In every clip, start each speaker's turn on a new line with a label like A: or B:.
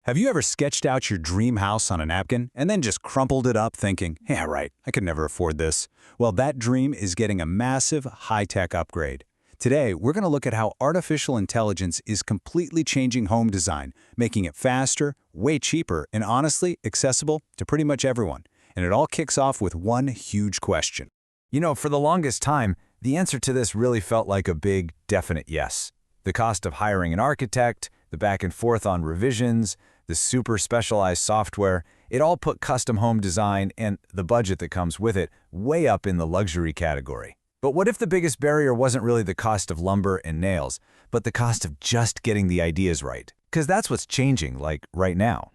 A: Have you ever sketched out your dream house on a napkin and then just crumpled it up thinking, yeah, right, I could never afford this? Well, that dream is getting a massive high-tech upgrade. Today, we're going to look at how artificial intelligence is completely changing home design, making it faster, way cheaper, and honestly, accessible to pretty much everyone. And it all kicks off with one huge question.
B: For the longest time, the answer to this really felt like a big, definite yes. The cost of hiring an architect, the back and forth on revisions, the super specialized software, it all put custom home design and the budget that comes with it way up in the luxury category. But what if the biggest barrier wasn't really the cost of lumber and nails, but the cost of just getting the ideas right? Because that's what's changing, like right now.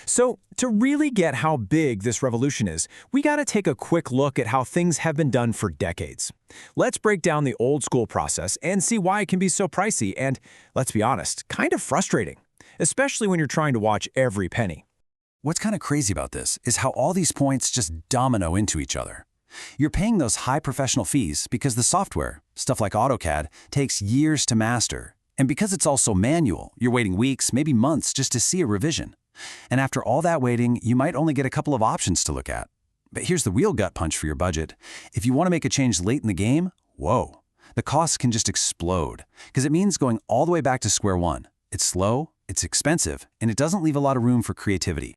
C: So, to really get how big this revolution is, we gotta take a quick look at how things have been done for decades. Let's break down the old school process and see why it can be so pricey and, let's be honest, kind of frustrating, especially when you're trying to watch every penny.
A: What's kind of crazy about this is how all these points just domino into each other. You're paying those high professional fees because the software, stuff like AutoCAD, takes years to master. And because it's also manual, you're waiting weeks, maybe months just to see a revision. And after all that waiting, you might only get a couple of options to look at. But here's the real gut punch for your budget. If you want to make a change late in the game, whoa, the costs can just explode, because it means going all the way back to square one. It's slow, it's expensive, and it doesn't leave a lot of room for creativity.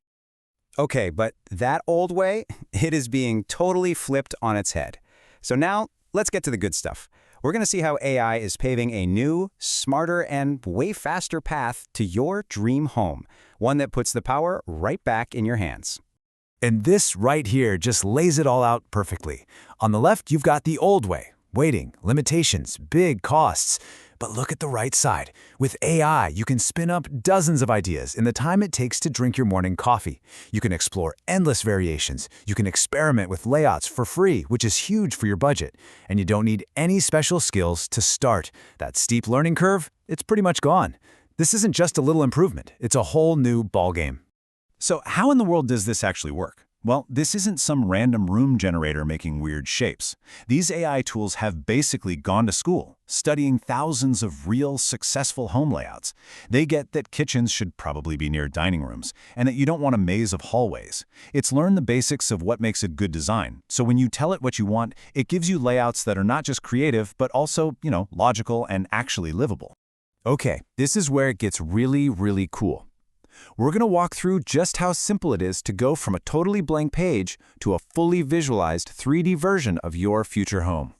D: Okay, but that old way, it is being totally flipped on its head. So now, let's get to the good stuff. We're going to see how AI is paving a new, smarter, and way faster path to your dream home, one that puts the power right back in your hands.
B: And this right here just lays it all out perfectly. On the left, you've got the old way. Waiting, limitations, big costs. But look at the right side. With AI, you can spin up dozens of ideas in the time it takes to drink your morning coffee. You can explore endless variations. You can experiment with layouts for free, which is huge for your budget. And you don't need any special skills to start. That steep learning curve, it's pretty much gone. This isn't just a little improvement. It's a whole new ballgame.
A: So how in the world does this actually work? Well, this isn't some random room generator making weird shapes. These AI tools have basically gone to school, studying thousands of real, successful home layouts. They get that kitchens should probably be near dining rooms, and that you don't want a maze of hallways. It's learned the basics of what makes a good design. So when you tell it what you want, it gives you layouts that are not just creative, but also, logical and actually livable.
B: Okay, this is where it gets really, really cool. We're going to walk through just how simple it is to go from a totally blank page to a fully visualized 3D version of your future home.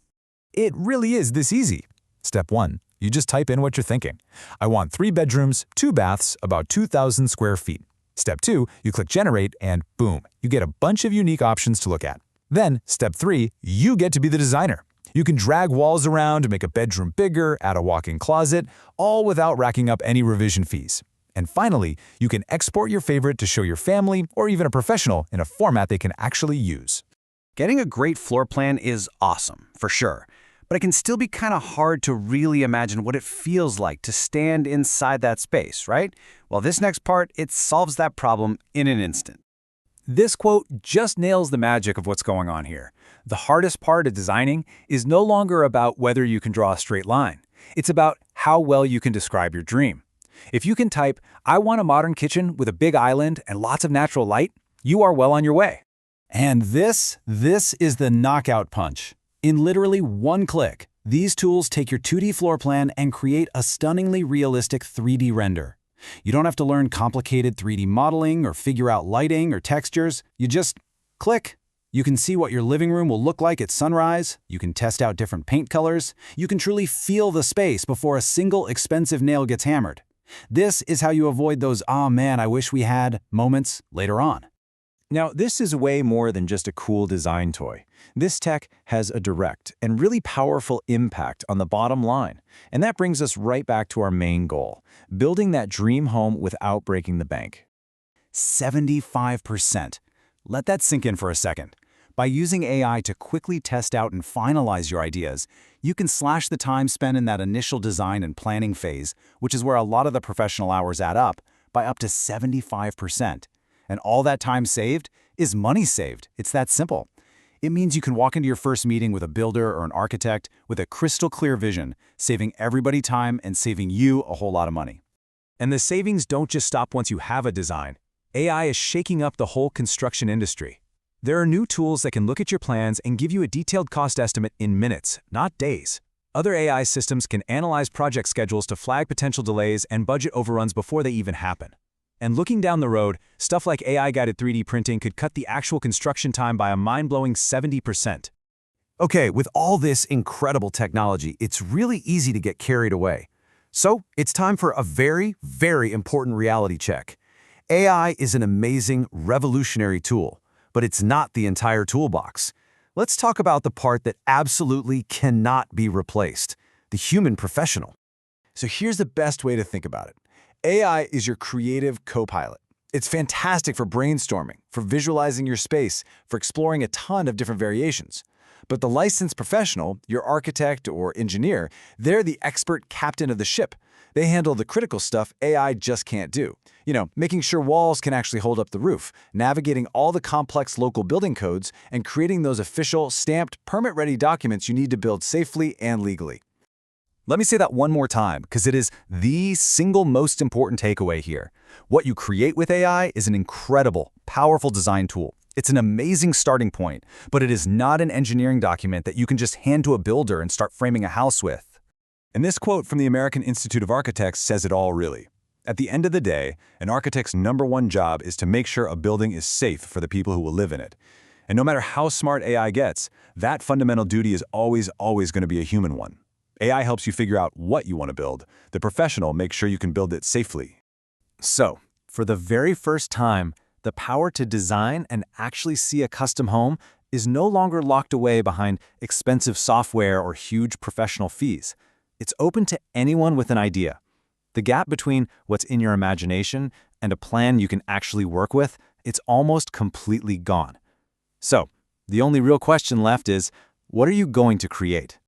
B: It really is this easy. Step 1. You just type in what you're thinking. I want 3 bedrooms, 2 baths, about 2,000 square feet. Step 2. You click Generate and boom, you get a bunch of unique options to look at. Then, Step 3. You get to be the designer. You can drag walls around to make a bedroom bigger, add a walk-in closet, all without racking up any revision fees. And finally, you can export your favorite to show your family or even a professional in a format they can actually use.
D: Getting a great floor plan is awesome, for sure. But it can still be kind of hard to really imagine what it feels like to stand inside that space, right? Well, this next part, it solves that problem in an instant.
C: This quote just nails the magic of what's going on here. The hardest part of designing is no longer about whether you can draw a straight line. It's about how well you can describe your dream. If you can type, I want a modern kitchen with a big island and lots of natural light, you are well on your way.
A: And this is the knockout punch. In literally one click, these tools take your 2D floor plan and create a stunningly realistic 3D render. You don't have to learn complicated 3D modeling or figure out lighting or textures. You just click. You can see what your living room will look like at sunrise. You can test out different paint colors. You can truly feel the space before a single expensive nail gets hammered. This is how you avoid those "oh man, I wish we had" moments later on.
C: Now, this is way more than just a cool design toy. This tech has a direct and really powerful impact on the bottom line. And that brings us right back to our main goal, building that dream home without breaking the bank.
A: 75%. Let that sink in for a second. By using AI to quickly test out and finalize your ideas, you can slash the time spent in that initial design and planning phase, which is where a lot of the professional hours add up, by up to 75%. And all that time saved is money saved. It's that simple. It means you can walk into your first meeting with a builder or an architect with a crystal clear vision, saving everybody time and saving you a whole lot of money.
B: And the savings don't just stop once you have a design. AI is shaking up the whole construction industry. There are new tools that can look at your plans and give you a detailed cost estimate in minutes, not days. Other AI systems can analyze project schedules to flag potential delays and budget overruns before they even happen. And looking down the road, stuff like AI-guided 3D printing could cut the actual construction time by a mind-blowing 70%.
A: Okay, with all this incredible technology, it's really easy to get carried away. So, it's time for a very, very important reality check. AI is an amazing, revolutionary tool, but it's not the entire toolbox. Let's talk about the part that absolutely cannot be replaced, the human professional.
C: So here's the best way to think about it. AI is your creative co-pilot. It's fantastic for brainstorming, for visualizing your space, for exploring a ton of different variations. But the licensed professional, your architect or engineer, they're the expert captain of the ship. They handle the critical stuff AI just can't do. Making sure walls can actually hold up the roof, navigating all the complex local building codes, and creating those official, stamped, permit-ready documents you need to build safely and legally.
B: Let me say that one more time, because it is the single most important takeaway here. What you create with AI is an incredible, powerful design tool. It's an amazing starting point, but it is not an engineering document that you can just hand to a builder and start framing a house with.
C: And this quote from the American Institute of Architects says it all really. At the end of the day, an architect's #1 job is to make sure a building is safe for the people who will live in it. And no matter how smart AI gets, that fundamental duty is always going to be a human one. AI helps you figure out what you want to build. The professional makes sure you can build it safely.
B: So, for the very first time, the power to design and actually see a custom home is no longer locked away behind expensive software or huge professional fees. It's open to anyone with an idea. The gap between what's in your imagination and a plan you can actually work with, it's almost completely gone. So, the only real question left is, what are you going to create?